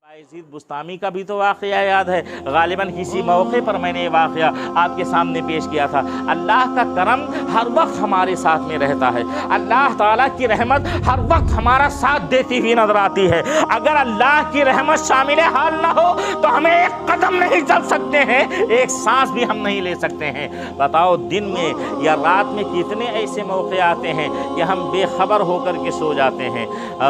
बायज़ीद बुस्तामी का भी तो वाक़या याद है। ग़ालिबन किसी मौके पर मैंने ये वाक़या आपके सामने पेश किया था। अल्लाह का करम हर वक्त हमारे साथ में रहता है। अल्लाह ताला की रहमत हर वक्त हमारा साथ देती हुई नजर आती है। अगर अल्लाह की रहमत शामिल हाल ना हो तो हमें एक कदम नहीं चल सकते हैं, एक सांस भी हम नहीं ले सकते हैं। बताओ दिन में या रात में कितने ऐसे मौके आते हैं कि हम बेखबर होकर के सो जाते हैं।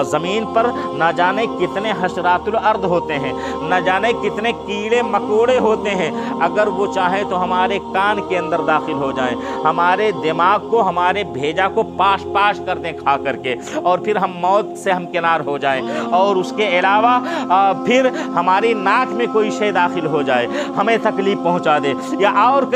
ज़मीन पर ना जाने कितने हशरातुल अर्द होते हैं, न जाने कितने कीड़े मकोड़े होते हैं। अगर वो चाहे तो हमारे कान के अंदर दाखिल हो जाएं, हमारे दिमाग को, हमारे भेजा को पाश पाश कर दें खा करके, और फिर हम मौत से हम किनार हो जाएं। और उसके अलावा फिर हमारी नाक में कोई शे दाखिल हो जाए, हमें तकलीफ पहुंचा दे, या और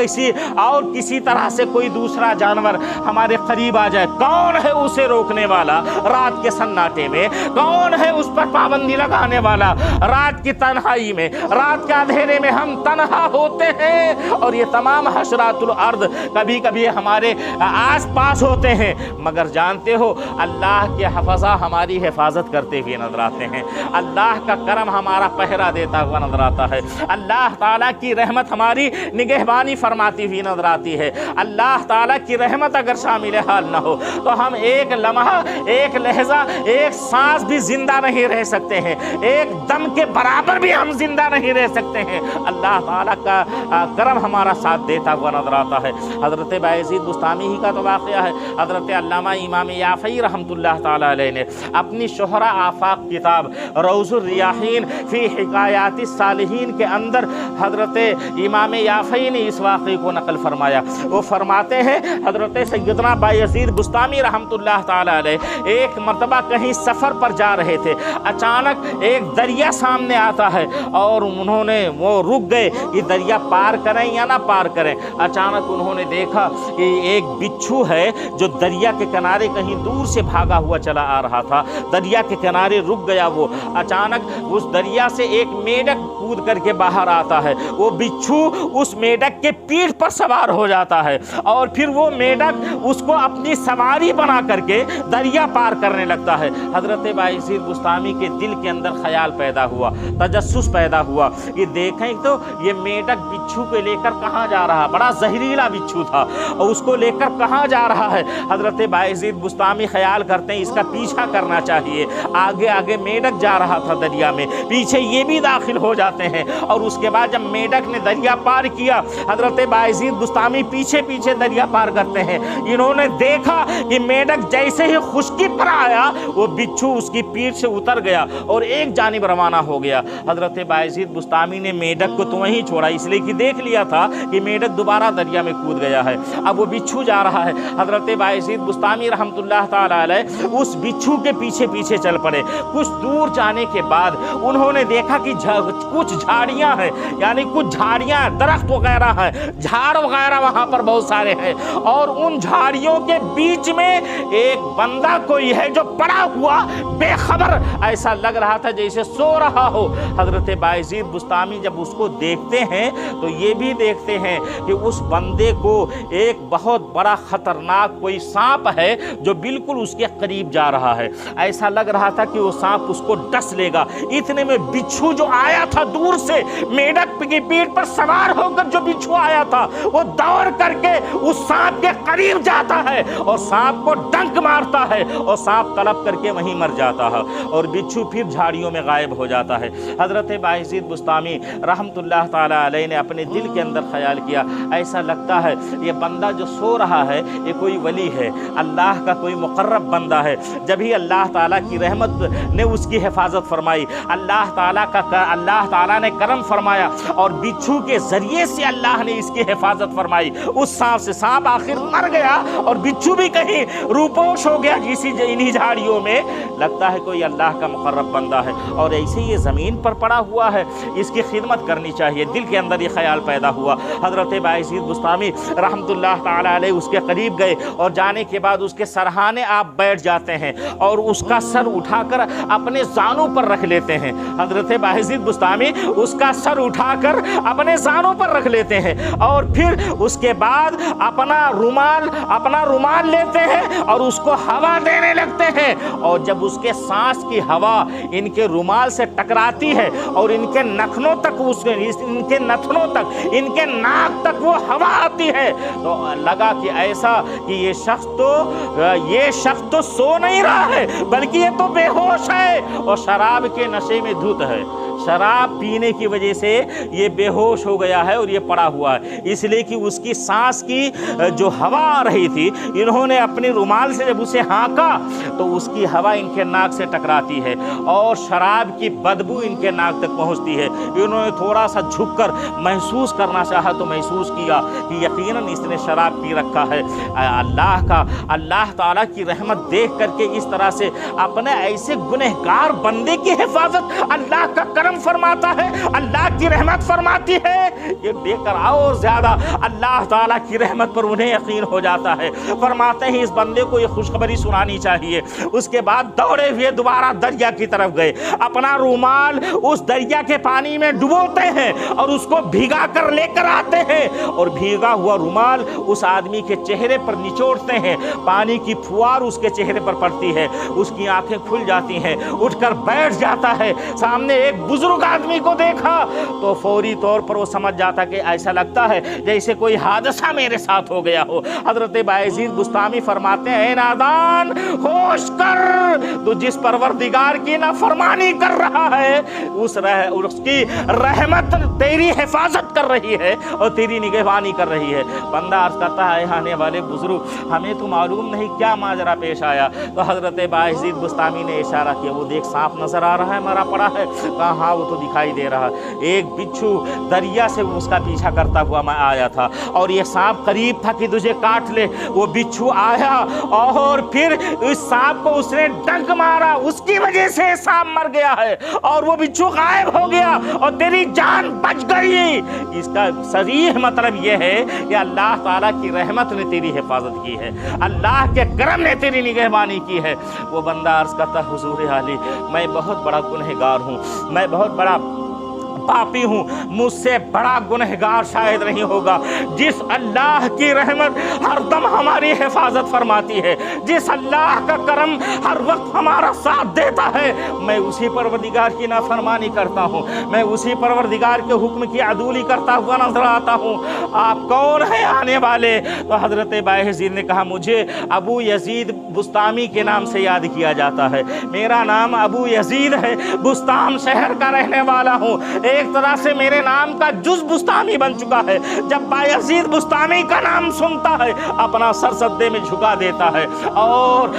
किसी तरह से कोई दूसरा जानवर हमारे करीब आ जाए। कौन है उसे रोकने वाला रात के सन्नाटे में? कौन है उस पर पाबंदी लगाने वाला? रात की तन्हाई में, रात के अंधेरे में हम तन्हा होते हैं, और ये तमाम हशरातुल अर्द कभी कभी हमारे आस पास होते हैं, मगर जानते हो अल्लाह के हफ़ज़ा हमारी हिफाजत करते हुए नजर आते हैं। अल्लाह का करम हमारा पहरा देता हुआ नजर आता है। अल्लाह ताला की रहमत हमारी निगहबानी फरमाती हुई नजर आती है। अल्लाह ताला की रहमत अगर शामिल हाल न हो तो हम एक लम्हा, एक लहजा, एक सांस भी जिंदा नहीं रह सकते हैं, एक दम के बराबर भी हम जिंदा नहीं रह सकते हैं। अल्लाह ताला का करम हमारा साथ देता हुआ नजर आता है। हज़रत बायज़ीद बुस्तामी ही का तो वाक़या है। हज़रत अल्लामा इमाम याफ़ई रहमतुल्लाह ताला अलैह ने अपनी शोहरा आफाक किताब रौज़ुर रियाहीन फ़ी हिकायातिस सालिहीन के अंदर हज़रत इमाम याफ़ई ने इस वाक़े को नकल फरमाया। वो फरमाते हैं हज़रत सैयदना बायज़ीद बुस्तामी रहमतुल्लाह ताला अलैह एक मरतबा कहीं सफ़र पर जा रहे थे। अचानक एक दरिया सामने आता है और वो रुक गए कि दरिया पार करें या ना पार करें। अचानक उन्होंने देखा कि एक बिच्छू है जो दरिया के किनारे कहीं दूर से भागा हुआ चला आ रहा था। दरिया के किनारे रुक गया वो। अचानक उस दरिया से एक मेढक कूद करके बाहर आता है। वो बिच्छू उस मेढक के पीठ पर सवार हो जाता है और फिर वो मेढक उसको अपनी सवारी बना करके दरिया पार करने लगता है। हज़रत बायज़ीद बुस्तामी के दिल के अंदर ख्याल पैदा हुआ, तजस्सुस पैदा हुआ कि देखें तो ये मेढक बिच्छू को लेकर कहाँ जा रहा। बड़ा जहरीला बिच्छू था और उसको लेकर कहाँ जा रहा है। हज़रत बायज़ीद बुस्तामी ख्याल करते हैं इसका पीछा करना चाहिए। आगे आगे मेढक जा रहा था दरिया में, पीछे ये भी दाखिल हो जाते हैं। और उसके बाद जब मेढक ने दरिया पार किया, हज़रत बायज़ीद बुस्तामी पीछे पीछे दरिया पार करते हैं। इन्होंने देखा कि मेढक जैसे ही खुश्की पर आया वो बिच्छू उसकी पीठ से उतर गया और एक जानिब रवाना हो गया। हज़रत बायज़ीद बुस्तामी ने मेढक को तो वहीं छोड़ा, इसलिए कि देख लिया था कि मेढक दोबारा दरिया में कूद गया है। अब वो बिच्छू जा रहा है। हज़रत बायज़ीद बुस्तामी रहमतुल्लाह ताला अलैह उस बिच्छू के पीछे पीछे चल पड़े। कुछ दूर जाने के बाद उन्होंने देखा कि कुछ झाड़ियाँ हैं, यानी कुछ झाड़ियाँ, दरख्त वगैरह हैं, झाड़ वगैरह वहाँ पर बहुत सारे हैं, और उन झाड़ियों के बीच में एक बंदा कोई है जो पड़ा हुआ बेखबर, ऐसा लग रहा था जैसे सो रहा हो। हज़रत बायज़ीद बुस्तामी जब उसको देखते हैं तो ये भी देखते हैं कि उस बंदे को एक बहुत बड़ा ख़तरनाक कोई सांप है जो बिल्कुल उसके करीब जा रहा है। ऐसा लग रहा था कि वो सांप उसको डस लेगा। इतने में बिच्छू जो आया था दूर से, मेढक की पीठ पर सवार होकर जो बिच्छू आया था, वो दौड़ करके उस सांप के करीब जाता है और सांप को डंक मारता है और सांप तड़प करके वहीं मर जाता है और बिच्छू फिर झाड़ियों में गायब हो जाता है। हज़रत बायज़ीद बुस्तामी रहमतुल्लाह ताला अलैह ने अपने दिल के अंदर ख्याल किया, ऐसा लगता है ये बंदा जो सो रहा है ये कोई वली है, अल्लाह का कोई मुक़र्रब बंदा है। जब ही अल्लाह ताला की रहमत ने उसकी हिफाजत फरमाई, अल्लाह ताला ने करम फरमाया और बिच्छू के ज़रिए से अल्लाह ने इसकी हिफाजत फरमाई। उस सांप से सांप आखिर मर गया और बिच्छू भी कहीं रूपोश हो गया इन्हीं झाड़ियों में। लगता है कोई अल्लाह का मुक़र्रब बंदा है और ऐसे ये ज़मीन पर पड़ा हुआ है, इसकी खिदमत करनी चाहिए। दिल के अंदर ये ख्याल पैदा हुआ। हज़रत बायज़ीद बुस्तामी रहमतुल्लाह ताला अलैह उसके करीब गए और जाने के बाद उसके सरहाने आप बैठ जाते हैं और उसका सर उठाकर अपने जानों पर रख लेते हैं। हज़रत बायज़ीद बुस्तामी उसका सर उठाकर अपने जानों पर रख लेते हैं और फिर उसके बाद अपना रुमाल लेते हैं और उसको हवा देने लगते हैं। और जब उसके सांस की हवा इनके रुमाल से टकराती है और इनके नथनों तक इनके नाक तक वो हवा आती है, तो लगा कि ऐसा कि ये शख्स तो सो नहीं रहा है बल्कि ये तो बेहोश है और शराब के नशे में धुत है। शराब पीने की वजह से ये बेहोश हो गया है और ये पड़ा हुआ है, इसलिए कि उसकी सांस की जो हवा आ रही थी, इन्होंने अपने रुमाल से जब उसे हाँका तो उसकी हवा इनके नाक से टकराती है और शराब की बदबू इनके नाक तक पहुंचती है। इन्होंने थोड़ा सा झुककर महसूस करना चाहा तो महसूस किया कि यकीनन इसने शराब पी रखा है। अल्लाह ताला की रहमत देख करके इस तरह से अपने ऐसे गुनहगार बंदे की हिफाजत अल्लाह का करम फरमाता है, अल्लाह की रहमत फरमाती है। ये देखकर और ज्यादा अल्लाह ताला की रहमत पर उन्हें यकीन हो जाता है। फरमाते हैं इस बंदे को ये खुशखबरी सुनानी चाहिए। उसके बाद दौड़े हुए दोबारा दरिया की तरफ गए, अपना रुमाल उस दरिया के पानी में डुबोते हैं और उसको भिगा कर लेकर आते हैं और भीगा हुआ रुमाल उस आदमी के चेहरे पर निचोड़ते हैं। पानी की फुहार उसके चेहरे पर पड़ती है, उसकी आंखें खुल जाती हैं, उठकर बैठ जाता है। सामने एक बुजुर्ग आदमी को देखा तो फौरी तौर पर वो समझ जाता कि ऐसा लगता है जैसे कोई हादसा मेरे साथ हो गया हो। हजरत बायजीद बुस्तामी फरमाते हैं, नादान होश कर, तो जिस परवरदिगार की नाफरमानी कर रहा है उसकी रहमत तेरी हिफाजत कर रही है और तेरी निगहबानी कर रही है। बंदा अर्ज करता है, आने वाले बुजुर्ग हमें तो मालूम नहीं क्या माजरा पेश आया। तो हजरत बायजीद बुस्तामी ने इशारा किया, वो देख सांप नजर आ रहा है, मरा पड़ा है। कहा हाँ वो तो दिखाई दे रहा है। एक बिच्छू दरिया से उसका पीछा करता हुआ मैं आया था और ये सांप करीब था कि तुझे काट ले। वो बिच्छू आया और फिर इस सांप को उसने डंक मारा, उसकी वजह से सांप मर गया है और वो बिच्छू गायब हो गया और तेरी जान बच गई। इसका सरीह मतलब ये है कि अल्लाह ताला की रहमत ने तेरी हिफाजत की है, अल्लाह के करम ने तेरी निगहबानी की है। वो बंदा अर्ज करता, हुजूर आली मैं बहुत बड़ा गुनहगार हूँ, मैं बहुत बड़ा पापी हूँ, मुझसे बड़ा गुनहगार शायद नहीं होगा। जिस अल्लाह की रहमत हरदम हमारी हिफाजत फरमाती है, जिस अल्लाह का करम हर वक्त हमारा साथ देता है, मैं उसी परवरदिगार की नाफरमानी करता हूँ, मैं उसी परवरदिगार के हुक्म की अदूली करता हुआ नजर आता हूँ। आप कौन हैं आने वाले? तो हजरत बायजीद ने कहा, मुझे अबू यजीद बुस्तामी के नाम से याद किया जाता है। मेरा नाम अबू यजीद है, बुस्ताम शहर का रहने वाला हूँ। एक तरह से मेरे नाम का जुज बुस्तामी बन चुका है। जब बायजीद बुस्तामी का नाम सुनता है अपना सर सद्दे में झुका देता है और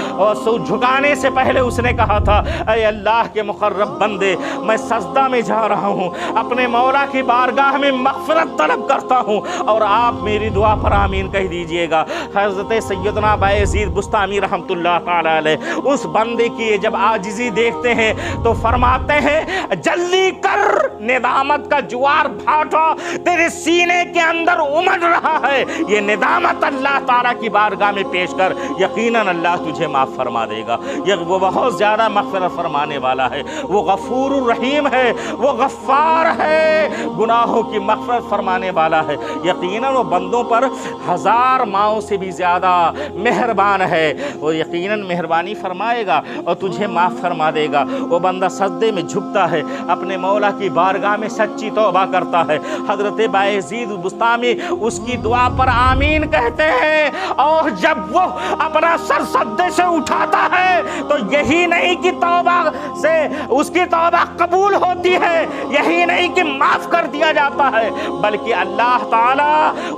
झुकाने से पहले उसने कहा था, ऐ अल्लाह के मुकर्रब बंदे, मैं सजदा में जा रहा हूँ, अपने मौला की बारगाह में मग़फ़िरत तलब करता हूँ और आप मेरी दुआ पर आमीन कह दीजिएगा। हज़रत सैयदना बायजीद बुस्तामी रहमतुल्लाह तआला अलैह उस बंदे की जब आजिज़ी देखते हैं तो फरमाते हैं, जल्दी कर, निदामत का जुआर भाटा तेरे सीने के अंदर उमड़ रहा है। ये निदामत अल्लाह ताला की बारगाह में पेश कर, यकीनन अल्लाह तुझे माफ़ फरमा देगा। ये वो बहुत ज़्यादा मग़फ़िरत फरमाने वाला है, वो गफ़ूरुर रहीम है, वो गफ़्फ़ार है, गुनाहों की मग़फ़िरत फरमाने वाला है। यकीनन वो बंदों पर हज़ार माओं से भी ज़्यादा मेहरबान है, वो यकीनन मेहरबानी फरमाएगा और तुझे माफ़ फरमा देगा। वो बंदा सजदे में झुकता है, अपने मौला की बारगाह में सच्ची तौबा करता है। हजरत बायजीद बुस्तामी उसकी दुआ पर आमीन कहते हैं और जब वो अपना सर सद्दे से उठाता है तो यही नहीं कि तौबा से उसकी तौबा कबूल होती है, यही नहीं कि माफ़ कर दिया जाता है, बल्कि अल्लाह ताला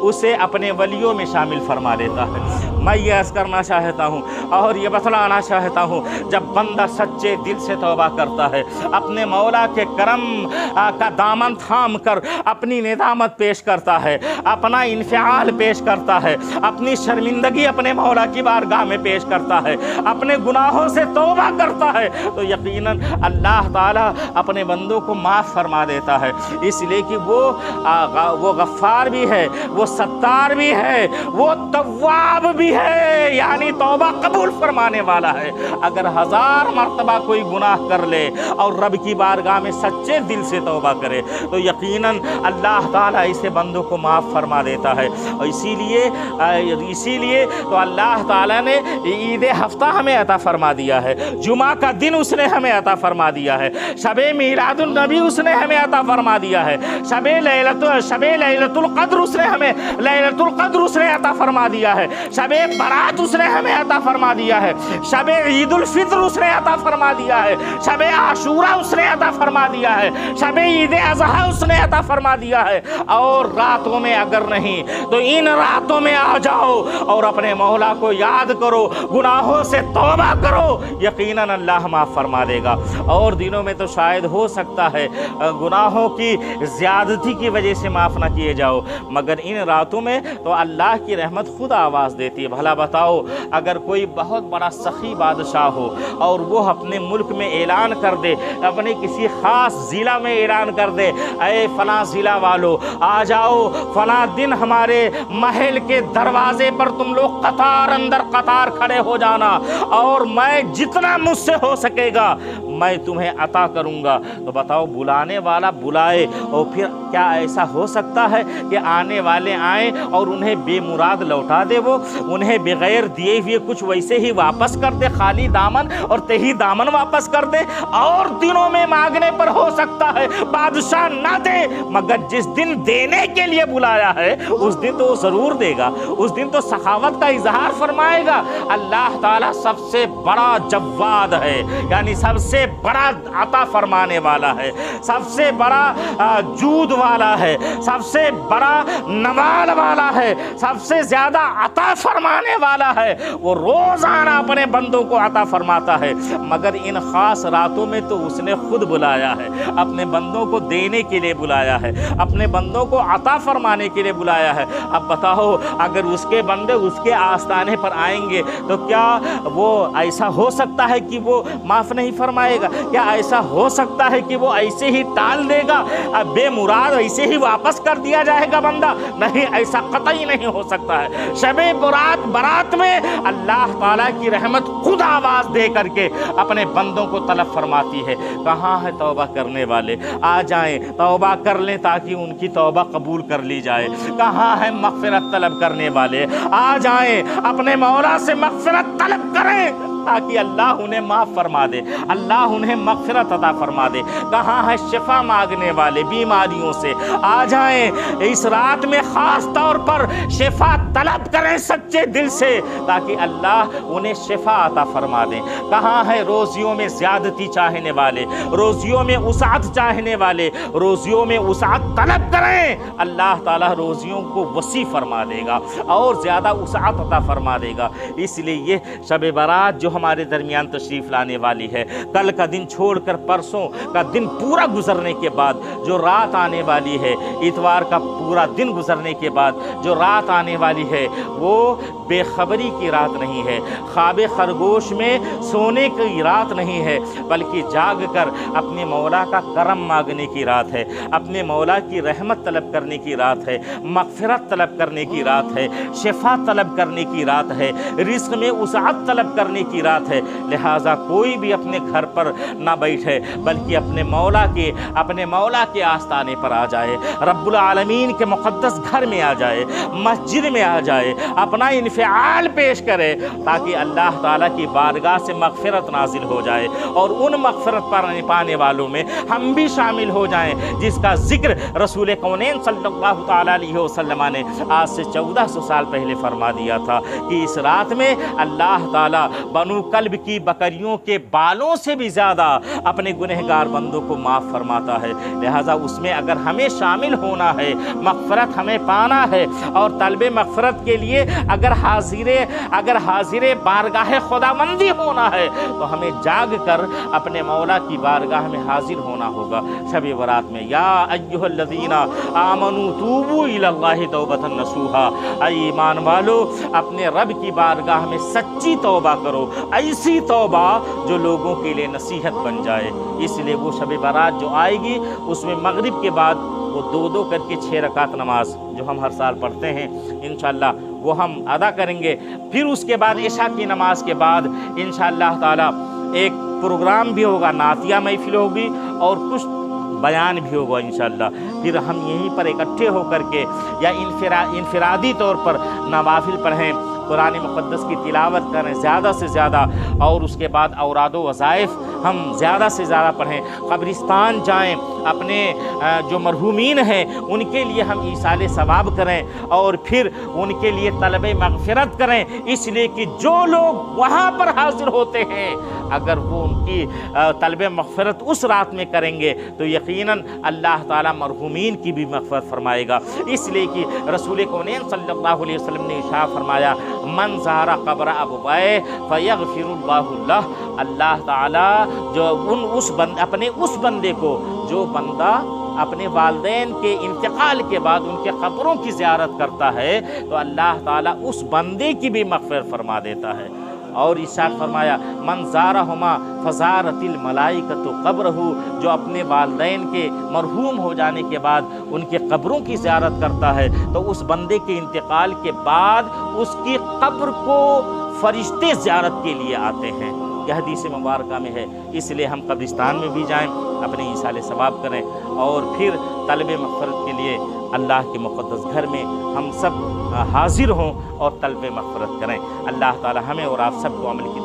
उसे अपने वलियों में शामिल फरमा लेता है। मैं ये अर्ज़ करना चाहता हूँ और ये बतलाना चाहता हूँ, जब बंदा सच्चे दिल से तौबा करता है, अपने मौला के करम का दामन थाम कर अपनी निदामत पेश करता है, अपना इन्फिआल पेश करता है, अपनी शर्मिंदगी अपने मौला की बारगाह में पेश करता है, अपने गुनाहों से तौबा करता है, तो यकीनन अल्लाह ताला अपने बंदों को माफ़ फरमा देता है। इसलिए कि वो गफ़्फ़ार भी है, वो सत्तार भी है, वो तव्वाब भी है। यानी तौबा कबूल फरमाने वाला है। अगर 1000 मरतबा कोई गुनाह कर ले और रब की बारगाह में सच्चे दिल से तौबा करे तो यकीनन अल्लाह ताला ऐसे बंदों को माफ़ फरमा देता है। और इसीलिए तो अल्लाह ताला ने ईद हफ्ता हमें अता फरमा दिया है, जुमा का दिन उसने हमें अता फरमा दिया है, शबे मीलादुन नबी उसने हमें अता फरमा दिया है, शबे लैलतुल क़द्र उसने हमें लैलतुल क़द्र उसने अता फरमा दिया है, शबे बरात उसने हमें अता फरमा दिया है, शबे ईदुल फित्र उसने अता फरमा दिया है, शबे आशूरा उसने अता फरमा दिया है, शबे ईद अज़हा उसने अता फरमा दिया है। और रातों में अगर नहीं तो इन रातों में आ जाओ और अपने मौला को याद करो, गुनाहों से तौबा करो, यकीनन अल्लाह माफ़ फरमा देगा। और दिनों में तो शायद हो सकता है गुनाहों की ज़्यादती की वजह से माफ़ ना किए जाओ, मगर इन रातों में तो अल्लाह की रहमत खुद आवाज़ देती है। भला बताओ, अगर कोई बहुत बड़ा सखी बादशाह हो और वो अपने मुल्क में ऐलान कर दे, अपने किसी ख़ास ज़िला में ऐलान कर दे, अरे फ़लाँ ज़िला वालों आ जाओ, फ़लाँ दिन हमारे महल के दरवाजे पर तुम लोग कतार अंदर कतार खड़े हो जाना और मैं जितना मुझसे हो सकेगा मैं तुम्हें अता करूँगा। तो बताओ, बुलाने वाला बुलाए और फिर क्या ऐसा हो सकता है कि आने वाले आए और उन्हें बेमुराद लौटा दे, वो उन्हें बगैर दिए हुए कुछ वैसे ही वापस कर दे, खाली दामन और तेही दामन वापस कर दे। और दिनों में मांगने पर हो सकता है बादशाह ना दे, मगर जिस दिन देने के लिए बुलाया है उस दिन तो वो ज़रूर देगा, उस दिन तो सखावत का इजहार फरमाएगा। अल्लाह ताला सबसे बड़ा जव्वाद है, यानी सबसे बड़ा अता फरमाने वाला है, सबसे बड़ा जूद वाला है, सबसे बड़ा नवाल वाला है, सबसे ज़्यादा अता फरमाने वाला है। वो रोज़ाना अपने बंदों को अता फरमाता है, मगर इन ख़ास रातों में तो उसने खुद बुलाया है, अपने बंदों को देने के लिए बुलाया है, अपने बंदों को अता फरमाने के लिए बुलाया है। अब बताओ, अगर उसके बंदे उसके आस्ताने पर आएंगे तो क्या वो ऐसा हो सकता है कि वो माफ़ नहीं फरमाएगा? क्या ऐसा हो सकता है कि वो ऐसे ही टाल देगा, बेमुराद ऐसे ही वापस कर दिया जाएगा बंदा? नहीं, ऐसा कतई नहीं हो सकता है। शबे बरात में अल्लाह ताला की रहमत खुद आवाज़ दे करके अपने बंदों को तलब फरमाती है। कहाँ है तौबा करने वाले? आ जाएं, तौबा कर लें ताकि उनकी तौबा कबूल कर ली जाए। कहाँ है मग़फ़िरत तलब करने वाले? आ जाएं, अपने मौला से मग़फ़िरत तलब करें ताकि अल्लाह उन्हें माफ़ फरमा दे, अल्लाह उन्हें मग़फ़िरत अता फरमा दे। कहाँ है शिफा मांगने वाले बीमारियों से? आ जाएं, इस रात में ख़ास तौर पर शिफा तलब करें सच्चे दिल से ताकि अल्लाह उन्हें शिफा अता फरमा दे। कहाँ है रोज़ियों में ज़्यादती चाहने वाले, रोज़ियों में उसात चाहने वाले? रोज़ियों में उसात तलब करें, अल्लाह ताला रोज़ियों को वसी फरमा देगा और ज़्यादा उसात अता फरमा देगा। इसलिए ये शब बारात जो हमारे दरमियान तशरीफ़ लाने वाली है, कल का दिन छोड़कर परसों का दिन पूरा गुजरने के बाद जो रात आने वाली है, इतवार का पूरा दिन गुजरने के बाद जो रात आने वाली है, वो बेखबरी की रात नहीं है, ख्वाब खरगोश में सोने की रात नहीं है, बल्कि जाग कर अपने मौला का करम मांगने की रात है, अपने मौला की रहमत तलब करने की रात है, मग़फ़िरत तलब करने की रात है, शिफा तलब करने की रात है, रिज़्क़ में उसाअत तलब करने की रात है। लिहाजा कोई भी अपने घर पर ना बैठे, बल्कि अपने मौला के आस्ताने पर आ जाए, रब्बुल आलमीन के मुक़द्दस घर में आ जाए, मस्जिद में आ जाए, अपना इन्फ़िआल पेश करे ताकि अल्लाह ताला की बारगाह से मग़फ़िरत नाज़िल हो जाए और उन मग़फ़िरत पाने वालों में हम भी शामिल हो जाएं जिसका ज़िक्र रसूल कौनैन सल्लल्लाहु तआला अलैहि वसल्लम ने आज से 1400 साल पहले फरमा दिया था कि इस रात में अल्लाह ताला बनु कल्ब की बकरियों के बालों से भी ज़्यादा अपने गुनहगार बंदों को माफ़ फरमाता है। लिहाजा उसमें अगर हमें शामिल होना है, मग़फ़िरत हमें पाना है और तलब मग़फ़िरत के लिए अगर हाज़िर बारगाह खुदाबंदी होना है तो हमें जाग कर अपने मौला की बारगाह में हाजिर होना होगा शब बरात में। या अय्युहल्लज़ीना आमनू तूबू इलल्लाहि तौबतन नसूहा, ऐ ईमान वालो अपने रब की बारगाह में सच्ची तौबा करो, ऐसी तौबा जो लोगों के लिए नसीहत बन जाए। इसलिए वो शब बारात जो आएगी उसमें मगरिब के बाद वो 2-2 करके 6 रकात नमाज जो हम हर साल पढ़ते हैं इंशाअल्लाह وہ ہم ادا کریں گے۔ پھر اس کے بعد عشاء کی نماز کے بعد انشاءاللہ تعالی ایک پروگرام بھی ہوگا، نعتیہ محفل ہوگی اور کچھ بیان بھی ہوگا انشاءاللہ۔ پھر ہم یہیں پر اکٹھے ہو کر کے یا انفرادی طور پر نوافل پڑھیں، قرآن مقدس کی تلاوت کریں زیادہ سے زیادہ، اور اس کے بعد اوراد و وظائف ہم زیادہ سے زیادہ پڑھیں، قبرستان جائیں، اپنے جو مرحومین ہیں ان کے لیے ہم ایصال ثواب کریں، اور پھر ان کے لیے طلب مغفرت کریں، اس لیے کہ جو لوگ وہاں پر حاضر ہوتے ہیں اگر وہ ان کی طلب مغفرت اس رات میں کریں گے تو یقیناً اللہ تعالیٰ مرحومین کی بھی مغفرت فرمائے گا۔ اس لیے کہ رسول کونین صلی اللہ علیہ وسلم نے ارشاد فرمایا، من زار قبر ابوائے فیغفر اللہ لہ، اللہ تعالیٰ جو اپنے اس بندے کو، جو بندہ اپنے والدین کے انتقال کے بعد ان کے قبروں کی زیارت کرتا ہے تو اللہ تعالیٰ اس بندے کی بھی مغفرت فرما دیتا ہے۔ اور ارشاد فرمایا، من زارہما فزارت الملائکۃ قبرہ، جو اپنے والدین کے مرحوم ہو جانے کے بعد ان کے قبروں کی زیارت کرتا ہے تو اس بندے کے انتقال کے بعد اس کی قبر کو فرشتے زیارت کے لیے آتے ہیں۔ یہ حدیث مبارکہ میں ہے۔ اس لیے ہم قبرستان میں بھی جائیں، اپنے ایصال ثواب کریں، اور پھر طلب مغفرت کے لیے اللہ کے مقدس گھر میں ہم سب حاضر ہوں اور طلب مغفرت کریں۔ اللہ تعالی ہمیں اور آپ سب کو عمل کی